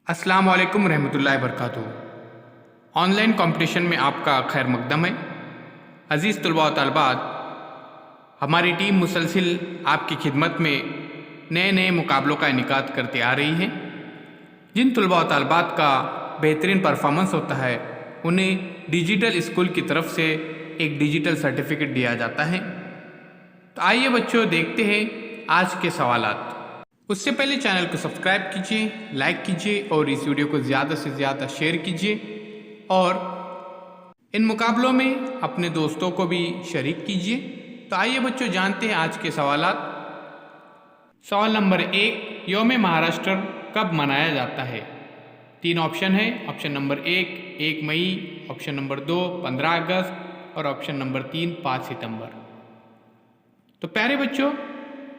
अस्सलाम वालेकुम रहमतुल्लाहि बरकातुहू। ऑनलाइन कंपटीशन में आपका खैर मकदम है। अज़ीज़ तलबा व तालिबात, हमारी टीम मुसलसिल आपकी खिदमत में नए नए मुकाबलों का इनेकाद करते आ रही है। जिन तलबा व तालिबात का बेहतरीन परफॉर्मेंस होता है उन्हें डिजिटल स्कूल की तरफ से एक डिजिटल सर्टिफिकेट दिया जाता है। तो आइए बच्चों, देखते हैं आज के सवालात। उससे पहले चैनल को सब्सक्राइब कीजिए, लाइक कीजिए और इस वीडियो को ज़्यादा से ज़्यादा शेयर कीजिए और इन मुकाबलों में अपने दोस्तों को भी शरीक कीजिए। तो आइए बच्चों, जानते हैं आज के सवालात। सवाल नंबर 1, यौम महाराष्ट्र कब मनाया जाता है? 3 ऑप्शन है। ऑप्शन नंबर 1 मई, ऑप्शन नंबर 2 15 अगस्त और ऑप्शन नंबर 3 5 सितंबर। तो प्यारे बच्चों,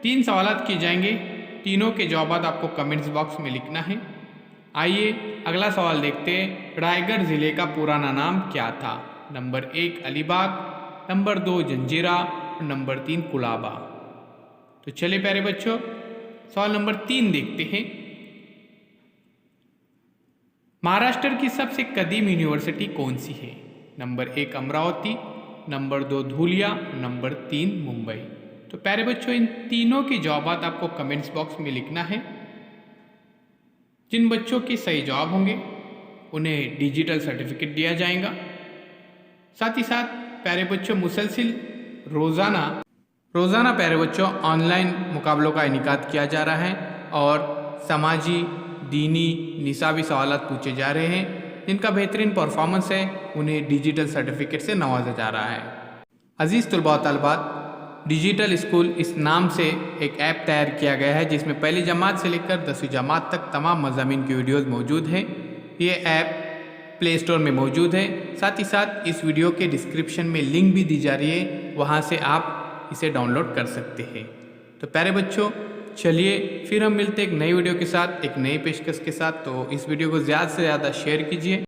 3 सवालात किए जाएंगे। तीनों के जवाब आपको कमेंट्स बॉक्स में लिखना है। आइए अगला सवाल देखते हैं। रायगढ़ ज़िले का पुराना नाम क्या था? नंबर 1 अलीबाग, नंबर 2 जंजीरा और नंबर 3 कुलाबा। तो चलिए प्यारे बच्चों, सवाल नंबर 3 देखते हैं। महाराष्ट्र की सबसे कदीम यूनिवर्सिटी कौन सी है? Number 1 Amravati, number 2 Dhulia, number 3 Mumbai. तो प्यारे बच्चों, इन तीनों के जवाब आपको कमेंट्स बॉक्स में लिखना है। जिन बच्चों के सही जवाब होंगे उन्हें डिजिटल सर्टिफिकेट दिया जाएगा। साथ ही साथ प्यारे बच्चों, मुसलसिल रोज़ाना प्यारे बच्चों ऑनलाइन मुकाबलों का इनेकाद किया जा रहा है और समाजी, दीनी, निसाबी सवालात पूछे जा रहे हैं। जिनका बेहतरीन परफॉर्मेंस है उन्हें डिजिटल सर्टिफिकेट से नवाजा जा रहा है। अज़ीज़ तलबा व तालिबात, डिजिटल स्कूल इस नाम से एक ऐप तैयार किया गया है जिसमें पहली जमात से लेकर 10वीं जमात तक तमाम मज़ामीन की वीडियोज़ मौजूद हैं। ये ऐप प्ले स्टोर में मौजूद है। साथ ही साथ इस वीडियो के डिस्क्रिप्शन में लिंक भी दी जा रही है, वहाँ से आप इसे डाउनलोड कर सकते हैं। तो प्यारे बच्चों, चलिए फिर हम मिलते हैं एक नई वीडियो के साथ, एक नई पेशकश के साथ। तो इस वीडियो को ज़्यादा से ज़्यादा शेयर कीजिए।